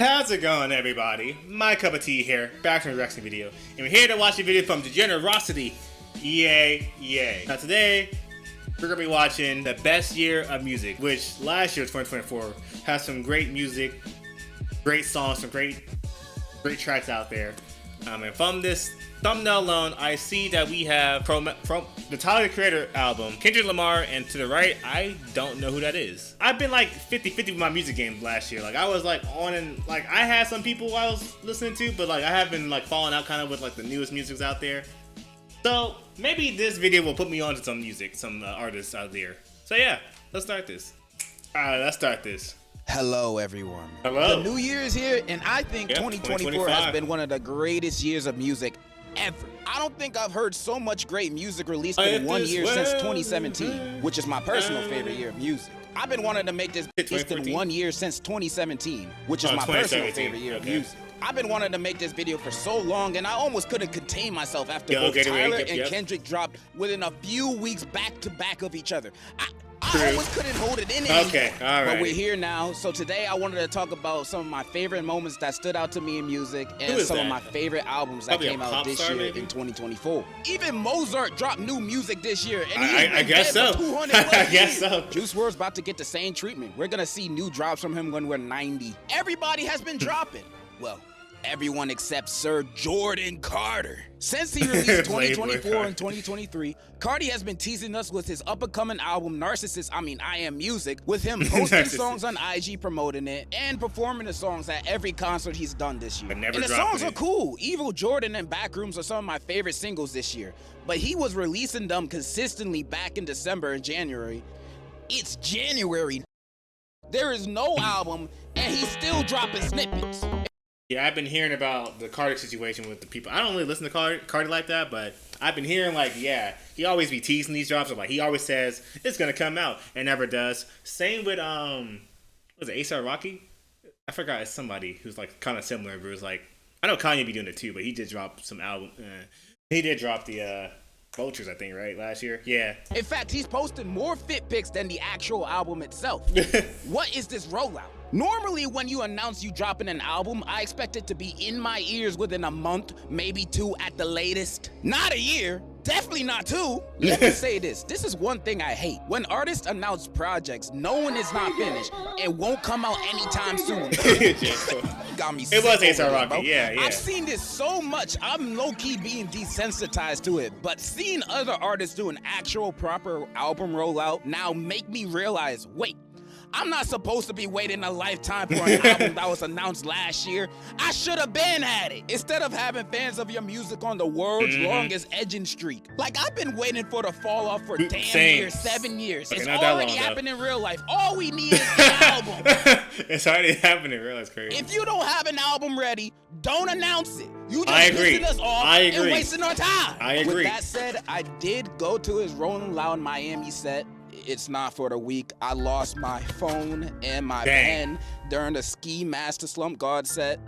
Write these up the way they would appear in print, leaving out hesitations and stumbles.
How's it going, everybody? My cup of tea here, back from the reaction video, and we're here to watch a video from Degenerocity. Yay, yay. Now today, we're gonna be watching the best year of music, which last year, 2024, has some great music, great songs, some great tracks out there. And from this thumbnail alone, I see that we have from the Tyler the Creator album, Kendrick Lamar, and to the right, I don't know who that is. I've been like 50-50 with my music game last year. Like I was like on and like I had some people I was listening to, but like I have been like falling out kind of with like the newest musics out there. So maybe this video will put me on to some music, some artists out there. So yeah, let's start this. Alright, let's start this. Hello, everyone. Hello. The new year is here, and I think 2024 has been one of the greatest years of music ever. I don't think I've heard so much great music released in one year since 2017, which is my personal favorite year of music. I've been wanting to make this list in 1 year since 2017, which is my personal favorite year of music. I've been wanting to make this video for so long, and I almost couldn't contain myself after both Tyler and Kendrick dropped within a few weeks back to back of each other. I almost couldn't hold it in anymore. Okay, all right. But we're here now, so today I wanted to talk about some of my favorite moments that stood out to me in music and some of my favorite albums that came out this year in 2024. Even Mozart dropped new music this year, and I guess so. I guess so. Juice WRLD's about to get the same treatment. We're gonna see new drops from him when we're 90. Everybody has been dropping. Well, everyone except Sir Jordan Carter. Since he released 2024 and 2023, Carti has been teasing us with his up-and-coming album Narcissist, I Am Music, with him posting songs on IG promoting it and performing the songs at every concert he's done this year. And the songs are cool. Evil Jordan and Backrooms are some of my favorite singles this year, but he was releasing them consistently back in December and January. It's January. There is no album, and he's still dropping snippets. Yeah, I've been hearing about the Carti situation with the people. I don't really listen to Carti like that, but I've been hearing like, yeah, he always be teasing these drops. Like he always says it's gonna come out and never does. Same with was it A$AP Rocky? I forgot, it's somebody who's like kind of similar. But it was like, I know Kanye be doing it too, but he did drop some album. He did drop the Vultures, I think, right, last year. Yeah. In fact, he's posted more fit pics than the actual album itself. What is this rollout? Normally, when you announce you dropping an album, I expect it to be in my ears within a month, maybe 2 at the latest. Not a year. Definitely not 2. Let me say this. This is one thing I hate. When artists announce projects knowing it's not finished, it won't come out anytime soon. Got me it was A$AP Rocky, bro. yeah. I've seen this so much, I'm low-key being desensitized to it. But seeing other artists do an actual proper album rollout now make me realize, wait, I'm not supposed to be waiting a lifetime for an album that was announced last year. I should have been at it. Instead of having fans of your music on the world's longest edging streak. Like, I've been waiting for the fall off for damn near 7 years. It's already happened in real life. All we need is an album. It's already happening in real life. Crazy. If you don't have an album ready, don't announce it. You just pissing us off and wasting our time. I agree. With that said, I did go to his Rolling Loud Miami set. It's not for the weak. I lost my phone and my pen during the Ski Master Slump God set.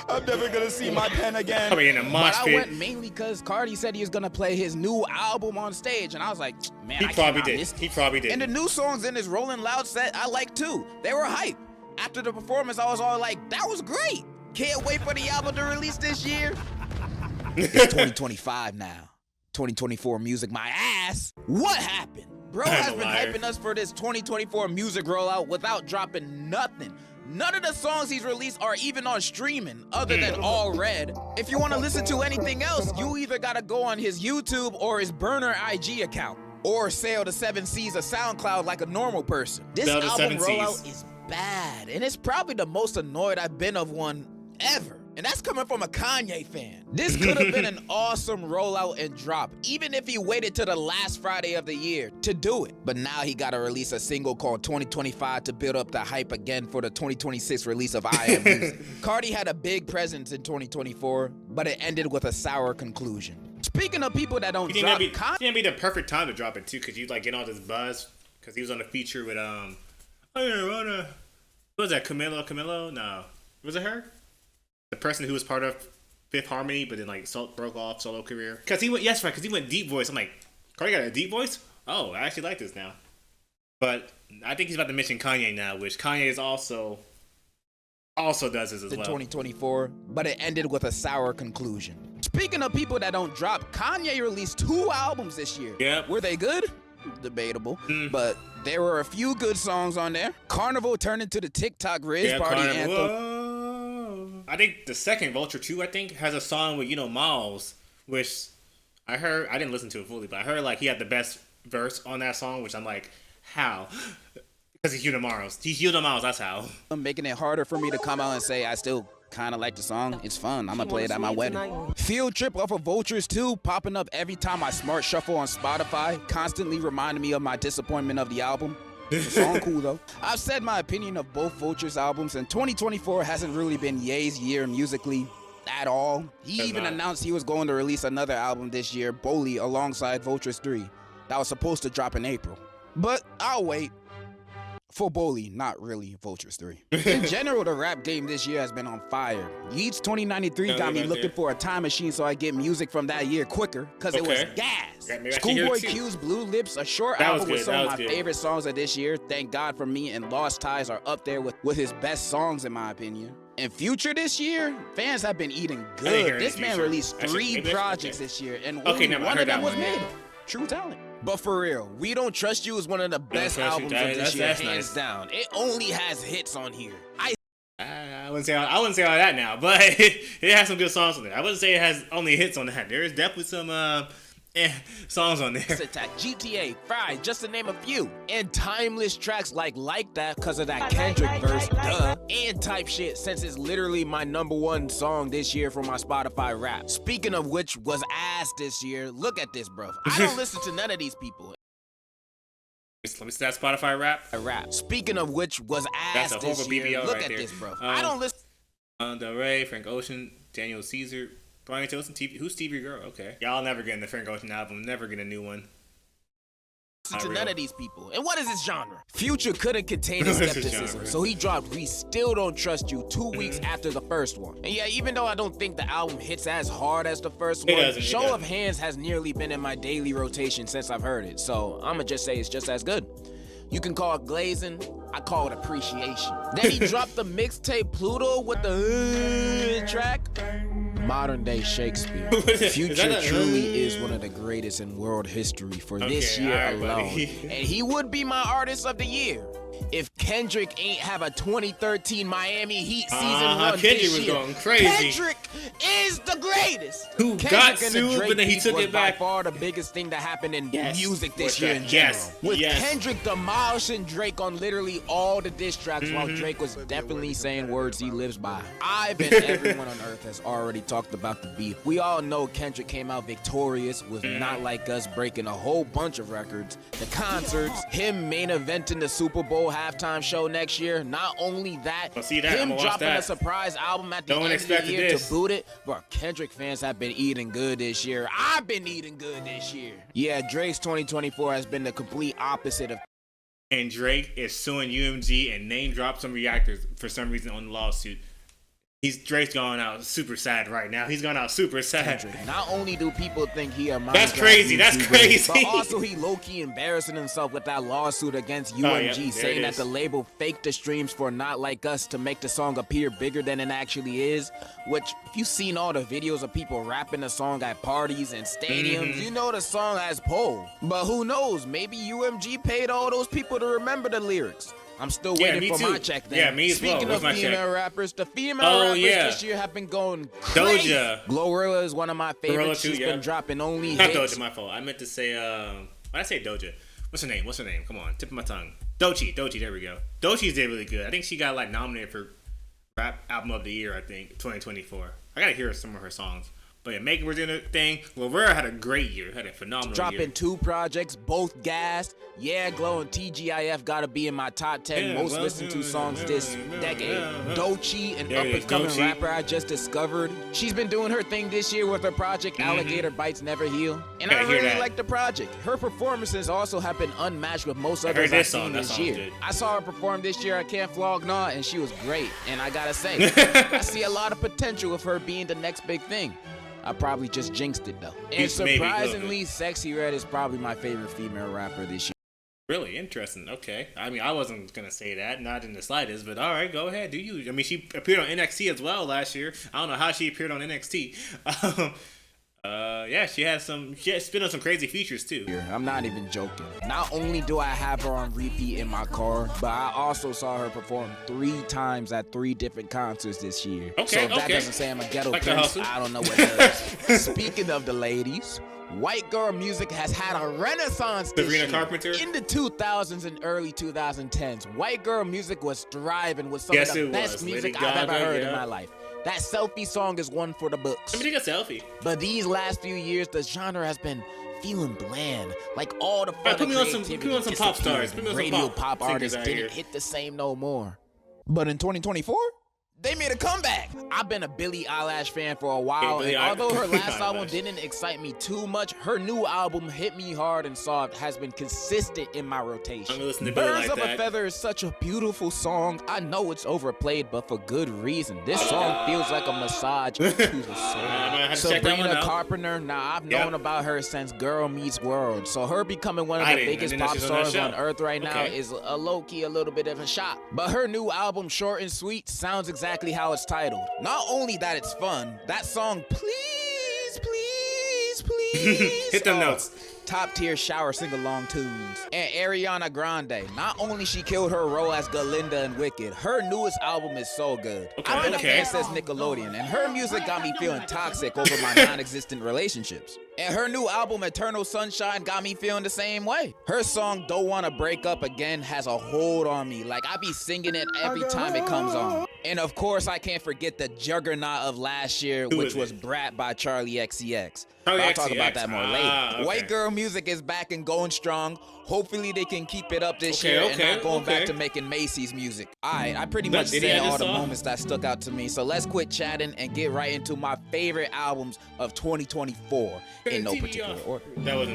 I'm never gonna see my pen again. Probably in a mosh pit. I went mainly because Carti said he was gonna play his new album on stage, and I was like, man, he probably did. He probably did. And the new songs in his Rolling Loud set, I like too. They were hype. After the performance, I was all like, that was great. Can't wait for the album to release this year. It's 2025 now. 2024 music, my ass. What happened? Bro has been hyping us for this 2024 music rollout without dropping nothing. None of the songs he's released are even on streaming, other than All Red. If you want to listen to anything else, you either gotta go on his YouTube or his burner IG account, or sail the 7 seas of SoundCloud like a normal person. This album rollout is bad, and it's probably the most annoyed I've been of one ever. And that's coming from a Kanye fan. This could have been an awesome rollout and drop, even if he waited till the last Friday of the year to do it. But now he gotta release a single called 2025 to build up the hype again for the 2026 release of I Am Music. Carti had a big presence in 2024, but it ended with a sour conclusion. Speaking of people that don't drop, it didn't be the perfect time to drop it too, cause you like get all this buzz, cause he was on a feature with what was that, Camilo? No, was it her? The person who was part of Fifth Harmony, but then like broke off solo career. Cause he went, because he went deep voice. I'm like, Carti got a deep voice? Oh, I actually like this now. But I think he's about to mention Kanye now, which Kanye is also also does this as in well. 2024, but it ended with a sour conclusion. Speaking of people that don't drop, Kanye released 2 albums this year. Yep. Were they good? Debatable, but there were a few good songs on there. Carnival turned into the TikTok Riz party anthem. Whoa. I think the second Vulture 2, I think, has a song with Miles, which I heard. I didn't listen to it fully, but I heard like he had the best verse on that song, which I'm like, how? Because he's Miles. He's Miles. That's how. I'm making it harder for me to come out and say I still kind of like the song. It's fun. I'm gonna play it at my wedding. Field Trip off of Vultures 2 popping up every time I smart shuffle on Spotify, constantly reminding me of my disappointment of the album. The song cool though. I've said my opinion of both Vultures albums, and 2024 hasn't really been Ye's year musically at all. He even announced he was going to release another album this year, Bully, alongside Vultures 3. That was supposed to drop in April. But I'll wait. For Bully, not really Vultures 3. In general, the rap game this year has been on fire. Yeats 2093 got me looking for a time machine so I get music from that year quicker, because it was gas. Schoolboy Q's Blue Lips, a short album with some of my favorite songs of this year. Thank God for Me and Lost Ties are up there with his best songs in my opinion. And Future this year, fans have been eating good. This man released 3 projects this year, and only one of them was made. True talent. But for real, We Don't Trust You is one of the best albums of this year, hands down. It only has hits on here. I wouldn't say all that now, but it has some good songs on there. I wouldn't say it has only hits on that. There is definitely some songs on there. Attack, GTA, Fry, just to name a few. And timeless tracks like That because of that Kendrick verse, and Type Shit, since it's literally my #1 song this year for my Spotify rap. Speaking of which was ass this year, look at this, bro. I don't listen to none of these people. Let me see that Spotify rap. Speaking of which was ass this year, look at this, bro. I don't listen. Del Rey, Frank Ocean, Daniel Caesar, Brian Tilson, who's Stevie Girl? Okay. Y'all never getting the Frank Ocean album, never get a new one. To none of these people. And what is this genre? Future couldn't contain his skepticism, so he dropped We Still Don't Trust You 2 weeks after the first one. And yeah, even though I don't think the album hits as hard as the first one, Show of Hands has nearly been in my daily rotation since I've heard it, so I'ma just say it's just as good. You can call it glazing, I call it appreciation. Then he dropped the mixtape Pluto with the track. Modern day Shakespeare. Future truly is one of the greatest in world history for this year alone. And he would be my artist of the year if Kendrick ain't have a 2013 Miami Heat season run Kendrick this was year. going crazy. Kendrick is the greatest. Who got sued, but then he took it back. By far the biggest thing that happened in music this year in general. With Kendrick demolishing Drake on literally all the diss tracks while Drake was definitely saying words he lives by. I've and everyone on earth has already talked about the beef. We all know Kendrick came out victorious with Not Like Us breaking a whole bunch of records. The concerts, him main eventing the Super Bowl halftime show next year. Not only that, him dropping a surprise album at the end of the year to boot it. But Kendrick fans have been eating good this year. I've been eating good this year. Yeah, Drake's 2024 has been the complete opposite of. And Drake is suing UMG and name dropped some reactors for some reason on the lawsuit. Drake's going out super sad right now. He's going out super sad. Kendrick. Not only do people think he a That's crazy. That's crazy. But also he low-key embarrassing himself with that lawsuit against UMG, saying that the label faked the streams for Not Like Us to make the song appear bigger than it actually is. Which, if you've seen all the videos of people rapping the song at parties and stadiums, you know the song has pull. But who knows? Maybe UMG paid all those people to remember the lyrics. I'm still waiting for my check then. Yeah, me as well. Speaking of female rappers, the female rappers this year have been going crazy. Doja. Glorilla is one of my favorites. She's been dropping only Not hits. Doja, my fault. I meant to say, why did I say Doja? What's her name? Come on, tip of my tongue. Doechii, there we go. Doechii's did really good. I think she got like nominated for Rap Album of the Year, I think, 2024. I gotta hear some of her songs. But yeah, Megan was doing her thing. Lavera had a great year. Had a phenomenal year. Dropping 2 projects, both gassed. Yeah, Glow and TGIF gotta be in my top 10 most listened to songs this decade. Doechii, an up-and-coming rapper I just discovered. She's been doing her thing this year with her project Alligator Bites Never Heal. And I really like the project. Her performances also have been unmatched with most others I've seen this year. I saw her perform this year at Can't Flog Gnaw, and she was great. And I gotta say, I see a lot of potential of her being the next big thing. I probably just jinxed it though. And surprisingly, Sexy Red is probably my favorite female rapper this year. Really interesting. Okay. I mean, I wasn't gonna say that, not in the slightest, but all right, go ahead. Do you? I mean, she appeared on NXT as well last year. I don't know how she appeared on NXT. Yeah, she has been on some crazy features too. I'm not even joking. Not only do I have her on repeat in my car, but I also saw her perform 3 times at 3 different concerts this year. Okay, so if that doesn't say I'm a ghetto prince, I don't know what does. Speaking of the ladies, white girl music has had a renaissance this Sabrina year. Carpenter? In the 2000s and early 2010s, white girl music was thriving with some of the best music I've ever heard in my life. That selfie song is one for the books. Let me take a selfie. But these last few years, the genre has been feeling bland. Like all the fun put me on some pop stars. Put me on some radio pop artists didn't here. hit the same no more. But in 2024, they made a comeback. I've been a Billie Eilish fan for a while, and although her last album didn't excite me too much, her new album, Hit Me Hard and Soft, has been consistent in my rotation. I'm gonna listen to Billie Birds like of that. a Feather is such a beautiful song. I know it's overplayed, but for good reason. This song feels like a massage to the soul. Sabrina Carpenter, I've known about her since Girl Meets World, so her becoming one of the biggest pop stars on earth right now is a low-key a little bit of a shock. But her new album, Short and Sweet, sounds exactly how it's titled. Not only that it's fun, that song, Please, Please, Please, hit them notes. Top tier shower sing-along tunes. And Ariana Grande, not only she killed her role as Galinda in Wicked, her newest album is so good. I've been a fan since Nickelodeon, and her music got me feeling toxic over my non-existent relationships. And her new album, Eternal Sunshine, got me feeling the same way. Her song, Don't Wanna Break Up Again, has a hold on me. Like, I be singing it every time it comes on. And of course, I can't forget the juggernaut of last year, which was Brat by Charli XCX. I'll talk about that more later. White girl music is back and going strong. Hopefully they can keep it up this year and not going back to making Macy's music. Alright, I pretty much said all the moments that stuck out to me, so let's quit chatting and get right into my favorite albums of 2024 in no particular order.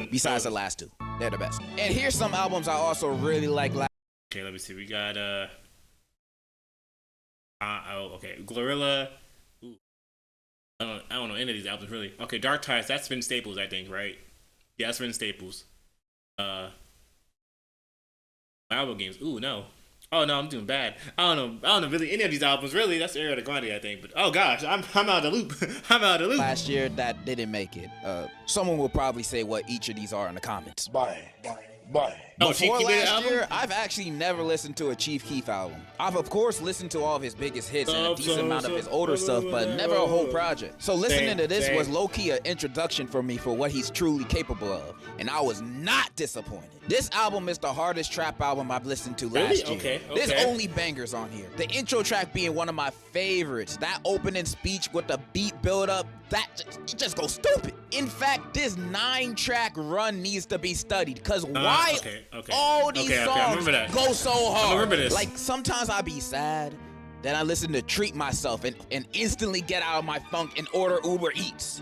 Besides the last 2. They're the best. And here's some albums I also really like. Okay, let me see. We got Glorilla. Ooh. I don't know any of these albums really. Okay, Dark Tides, that's Vince Staples, I think, right? Yeah, that's Vince Staples. Album games. Ooh, no. Oh no, I'm doing bad. I don't know really any of these albums really. That's Ariana Grande, I think. But oh gosh, I'm out of the loop. I'm out of the loop. Last year that didn't make it. Someone will probably say what each of these are in the comments. Bye. Before last year, I've actually never listened to a Chief Keef album. I've of course listened to all of his biggest hits and a decent amount of his older stuff, but never a whole project. So listening to this was low-key an introduction for me for what he's truly capable of, and I was not disappointed. This album is the hardest trap album I've listened to last year. There's only bangers on here. The intro track being one of my favorites. That opening speech with the beat build-up, it just goes stupid. In fact, this 9-track run needs to be studied, because why all these songs go so hard? I remember this. Like, sometimes I be sad, then I listen to Treat Myself and instantly get out of my funk and order Uber Eats.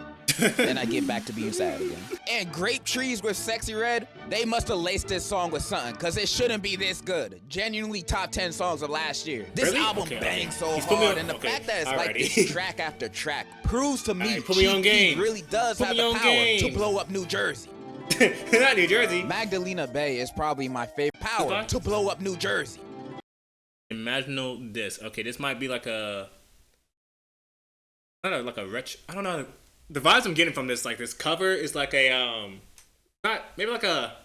Then I get back to being sad again. And Grape Trees with Sexy Red, they must have laced this song with something, because it shouldn't be this good. Genuinely top 10 songs of last year. This album bangs so hard, and the fact that it's like this track after track proves to me Chief Keef really does have the power to blow up New Jersey. Not New Jersey. Magdalena Bay is probably my favorite power to blow up New Jersey. Imaginal this. Okay, this might be like a... Not like a retro... I don't know. The vibes I'm getting from this, like this cover is like a maybe like a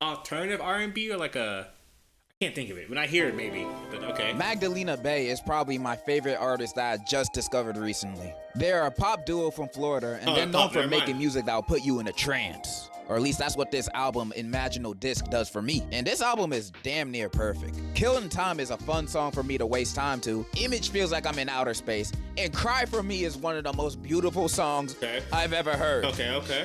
alternative R&B or like a, I can't think of it when I hear it maybe, but okay. Magdalena Bay is probably my favorite artist that I just discovered recently. They're a pop duo from Florida, and they're known for making music that will put you in a trance. Or at least that's what this album, Imaginal Disc, does for me. And this album is damn near perfect. Killing Time is a fun song for me to waste time to. Image feels like I'm in outer space. And Cry For Me is one of the most beautiful songs I've ever heard.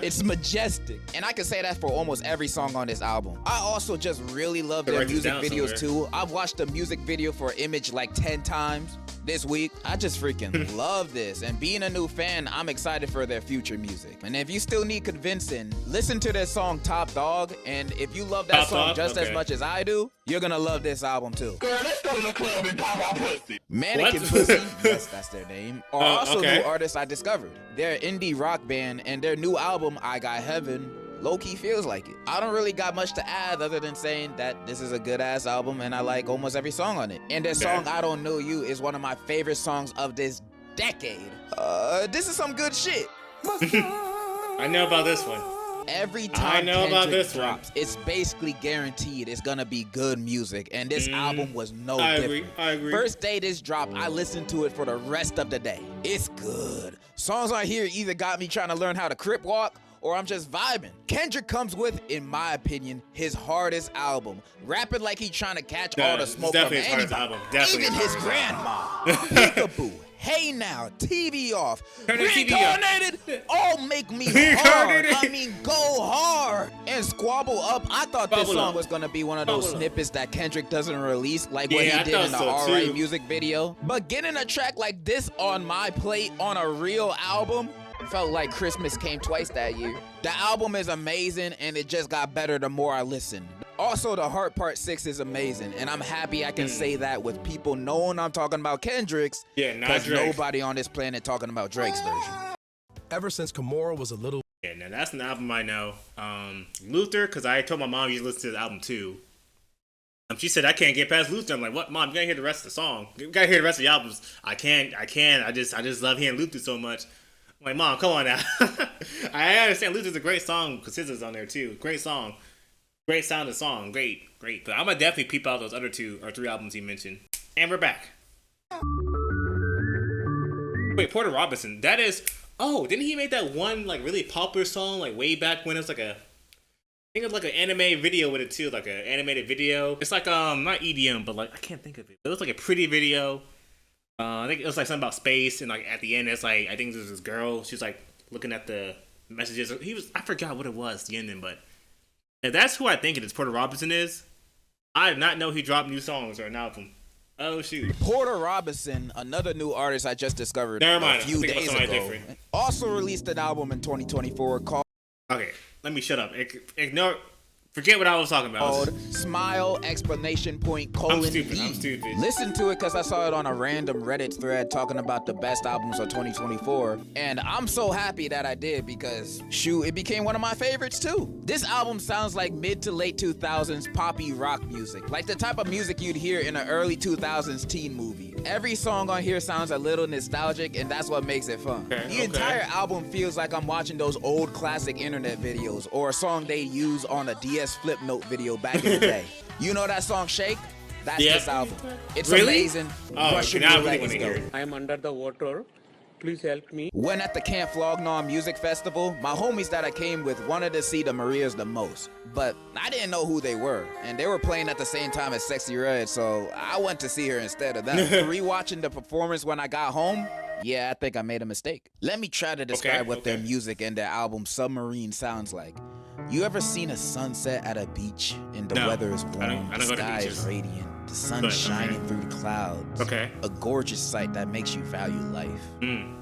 It's majestic. And I can say that for almost every song on this album. I also just really love their music videos too. I've watched the music video for Image like 10 times this week. I just freaking love this. And being a new fan, I'm excited for their future music. And if you still need convincing, listen to their song Top Dog. And if you love that song just as much as I do, you're gonna love this album too. Girl, let's go to the club and pop our pussy. Mannequin Pussy, yes, that's their name, are also new artists I discovered. They're an indie rock band, and their new album, I Got Heaven, Low-key feels like it. I don't really got much to add other than saying that this is a good-ass album and I like almost every song on it. And this song, I Don't Know You, is one of my favorite songs of this decade. This is some good shit. I know about this one. Every time Kendrick drops, it's basically guaranteed it's gonna be good music, and this album was no different. I agree. First day this dropped, I listened to it for the rest of the day. It's good. Songs on here either got me trying to learn how to crip walk, or I'm just vibing. Kendrick comes with, in my opinion, his hardest album. Rapping like he's trying to catch all the smoke from anybody. Even his grandma. Peekaboo. Hey Now, TV Off, Reincarnated, all make me hard. I mean, go hard. And Squabble Up, I thought this song was gonna be one of those snippets that Kendrick doesn't release, like what he did in the Alright music video. But getting a track like this on my plate on a real album felt like Christmas came twice that year. The album is amazing, and it just got better the more I listened. Also, The Heart Part 6 is amazing, and I'm happy I can say that with people knowing I'm talking about Kendrick's, because nobody on this planet talking about Drake's version. Ever since Kimura was a little... Yeah, now that's an album I know. Luther, because I told my mom you listen to the album too. She said I can't get past Luther. I'm like, what, Mom? You gotta hear the rest of the song. You gotta hear the rest of the albums. I can't. I just love hearing Luther so much. I'm like, Mom, come on now. I understand Luther's a great song because SZA's on there too. Great song. Great sounding song. Great. But I'm gonna definitely peep out those other 2 or 3 albums he mentioned. And we're back. Wait, Porter Robinson. That is... Oh, didn't he make that one like really popular song like way back when it was like a... I think it was like an anime video with it too, like an animated video. It's like not EDM, but like I can't think of it. It was like a pretty video. I think it was like something about space, and like at the end, it's like I think there's this girl. She's like looking at the messages. I forgot what it was the ending, but if that's who I think it is, Porter Robinson is. I did not know he dropped new songs or an album. Oh shoot. Porter Robinson, another new artist I just discovered a few days ago, also released an album in 2024 called... Okay, let me shut up. Forget what I was talking about. Smile, exclamation point, I'm D. stupid. Listen to it because I saw it on a random Reddit thread talking about the best albums of 2024. And I'm so happy that I did because, shoot, it became one of my favorites too. This album sounds like mid to late 2000s poppy rock music. Like the type of music you'd hear in an early 2000s teen movie. Every song on here sounds a little nostalgic, and that's what makes it fun. The entire album feels like I'm watching those old classic internet videos or a song they use on a DS Flip Note video back in the day. You know that song Shake? That's this album. It's amazing. Russian roulette is dope. I am under the water. Please help me. When at the Camp Flognaw Music Festival, my homies that I came with wanted to see the Marias the most, but I didn't know who they were, and they were playing at the same time as Sexy Red, so I went to see her instead of them. Rewatching the performance when I got home, yeah, I think I made a mistake. Let me try to describe what their music and their album Submarine sounds like. You ever seen a sunset at a beach and the weather is warm, the sky is radiant, the sun shining through the clouds? A gorgeous sight that makes you value life.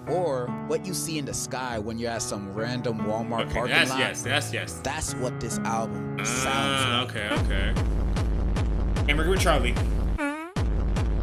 Or what you see in the sky when you're at some random Walmart parking lot. Yes. That's what this album sounds like. Okay. And we're with Charli.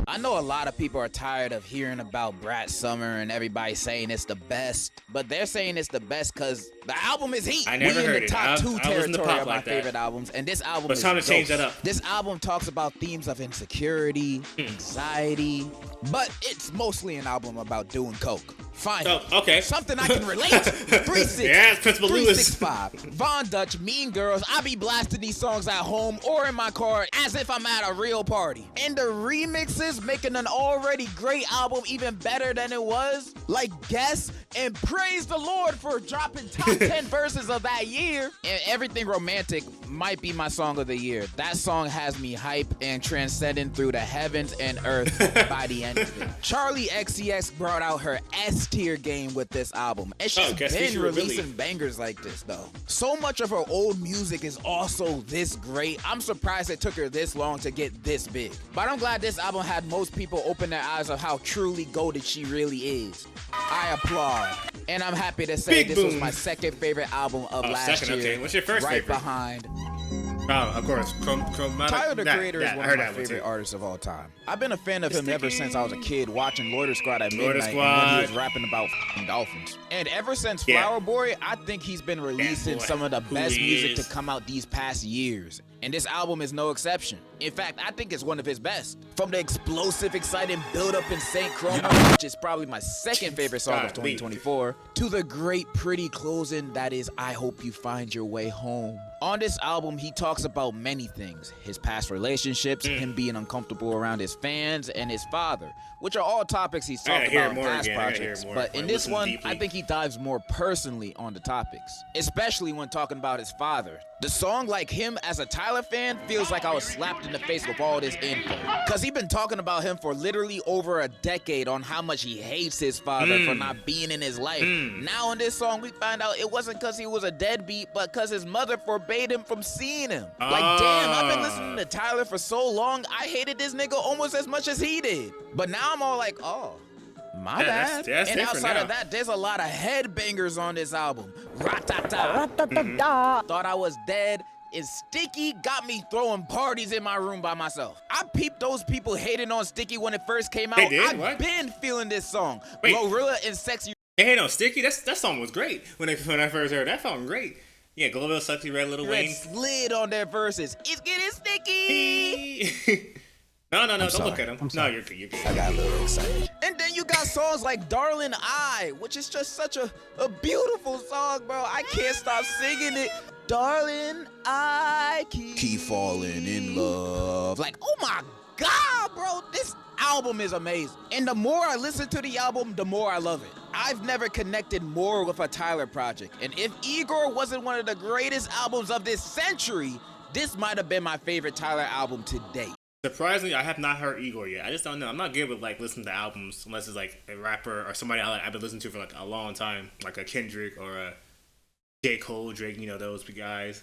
I know a lot of people are tired of hearing about Brat Summer and everybody saying it's the best, but they're saying it's the best because the album is heat. I never heard it. We in the top 2 territory of my like favorite albums, and this album is it's time to dope. change that up. This album talks about themes of insecurity, anxiety, but it's mostly an album about doing coke. Fine. Oh, okay. Something I can relate to. 360. Yes, Principal Lewis. 365. Von Dutch, Mean Girls. I be blasting these songs at home or in my car as if I'm at a real party. And the remixes making an already great album even better than it was. Like Guess and Praise the Lord for dropping top 10 verses of that year. And Everything Romantic might be my song of the year. That song has me hype and transcending through the heavens and earth by the end of it. Charli XCX brought out her S-tier game with this album. And she's been releasing bangers like this though. So much of her old music is also this great. I'm surprised it took her this long to get this big. But I'm glad this album had most people open their eyes of how truly goated she really is. I applaud. And I'm happy to say this was my second favorite album of last year. Okay. What's your first favorite? Behind Oh, of course. Tyler, the Creator, is one of my favorite artists of all time. I've been a fan of him ever since I was a kid watching Loiter Squad at midnight when he was rapping about dolphins. And ever since Flower Boy, I think he's been releasing some of the best music to come out these past years. And this album is no exception. In fact, I think it's one of his best. From the explosive, exciting build-up in St. Chroma, which is probably my second favorite song of 2024, to the great, pretty closing that is I Hope You Find Your Way Home. On this album, he talks about many things. His past relationships, him being uncomfortable around his fans, and his father, which are all topics he's talked about in past projects. But in this one, I think he dives more personally on the topics, especially when talking about his father. The song, like him as a Tyler fan, feels like I was slapped in the face with all this info. Cause he been talking about him for literally over a decade on how much he hates his father for not being in his life. Now in this song, we find out it wasn't cause he was a deadbeat, but cause his mother forbade him from seeing him. Like, damn, I've been listening to Tyler for so long, I hated this nigga almost as much as he did. But now I'm all like, oh, my bad. That's and outside of that, there's a lot of headbangers on this album. Thought I Was Dead and Sticky got me throwing parties in my room by myself. I peeped those people hating on Sticky when it first came out. I've been feeling this song. Glorilla and Sexy. They hate on Sticky? That song was great. When I first heard that song, great. Yeah, Glorilla, Sexy Red, Lil Wayne. Slid on their verses. It's getting sticky. No, don't look at him. No, you're good. I got a little excited. And then you got songs like Darling I, which is just such a beautiful song, bro. I can't stop singing it. Darling, I keep falling in love. Like, oh my God, bro, this album is amazing. And the more I listen to the album, the more I love it. I've never connected more with a Tyler project. And if Igor wasn't one of the greatest albums of this century, this might have been my favorite Tyler album to date. Surprisingly, I have not heard Igor yet. I just don't know. I'm not good with like listening to albums unless it's like a rapper or somebody I've been listening to for like a long time, like a Kendrick or a J. Cole, Drake, you know, those guys.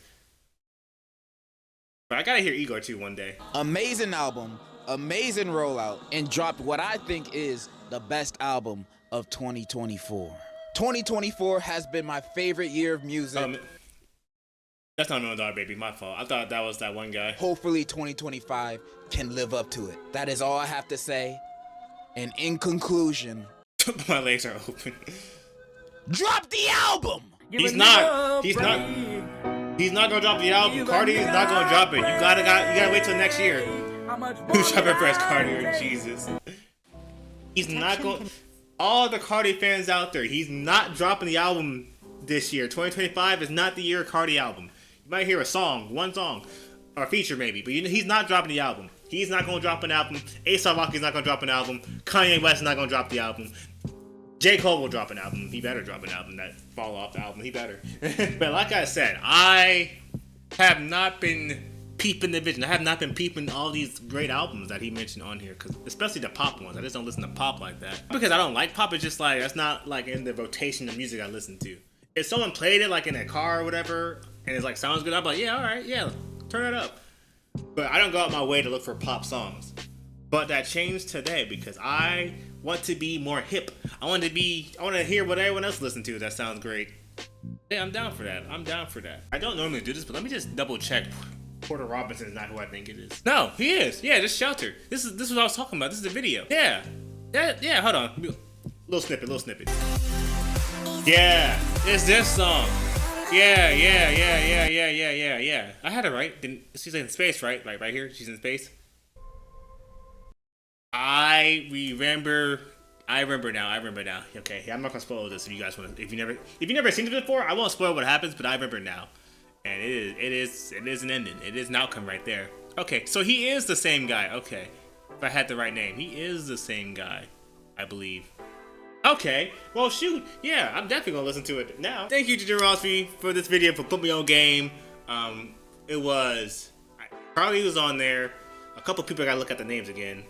But I gotta hear Igor too one day. Amazing album, amazing rollout, and dropped what I think is the best album of 2024. 2024 has been my favorite year of music. That's not $1 Million Baby, my fault. I thought that was that one guy. Hopefully 2025 can live up to it. That is all I have to say. And in conclusion, my legs are open. Drop the album! He's not gonna drop the album. Carti is not gonna drop it. You gotta wait till next year. Who's dropping first, Carti or Jesus? He's not going. All the Carti fans out there, he's not dropping the album this year. 2025 is not the year of Carti album. You might hear a song, one song, or a feature maybe, but he's not dropping the album. He's not going to drop an album. A$AP Rocky's not going to drop an album. Kanye West is not going to drop the album. J. Cole will drop an album. He better drop an album that fall off the album. He better. But like I said, I have not been peeping the vision. I have not been peeping all these great albums that he mentioned on here, cause especially the pop ones. I just don't listen to pop like that. Because I don't like pop, it's just like, that's not like in the rotation of music I listen to. If someone played it like in a car or whatever, and it's like sounds good, I'm like, yeah, alright, yeah, turn it up. But I don't go out my way to look for pop songs. But that changed today because I want to be more hip. I want to hear what everyone else listens to that sounds great. Yeah, I'm down for that. I don't normally do this, but let me just double check. Porter Robinson is not who I think it is. No, he is. Yeah, just Shelter. This is what I was talking about. This is the video. Yeah, hold on. Little snippet. Yeah, it's this song. Yeah. I had it right. She's in space, right? Like right here, she's in space. I remember now. Okay, I'm not gonna spoil this if you guys want to. If you never seen it before, I won't spoil what happens, but I remember now. And it is an ending. It is an outcome right there. Okay, so he is the same guy. Okay, if I had the right name, he is the same guy, I believe. Okay, well shoot, yeah, I'm definitely gonna listen to it now. Thank you to Degenerocity for this video, for putting me on game. It was Charli was on there. A couple people I gotta look at the names again.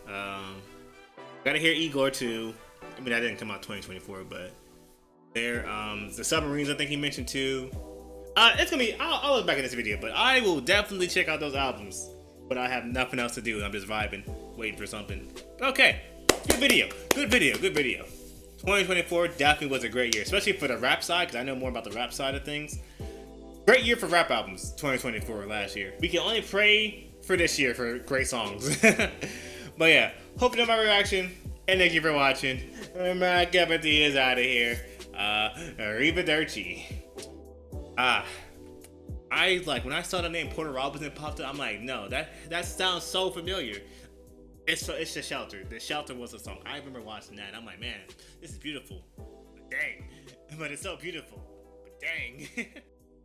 Gotta hear Igor too. I mean, that didn't come out 2024, but there. The Submarines I think he mentioned too. It's gonna be. I'll look back in this video, but I will definitely check out those albums. But I have nothing else to do. I'm just vibing, waiting for something. Okay, good video. 2024 definitely was a great year, especially for the rap side, because I know more about the rap side of things. Great year for rap albums, 2024 last year. We can only pray for this year for great songs. But yeah, hope you know my reaction, and thank you for watching. My cup of tea is out of here. Arrivederci. I like when I saw the name Porter Robinson popped up. I'm like, no, that sounds so familiar. It's The Shelter. The Shelter was a song. I remember watching that. I'm like, man, this is beautiful. But dang, but it's so beautiful. But dang.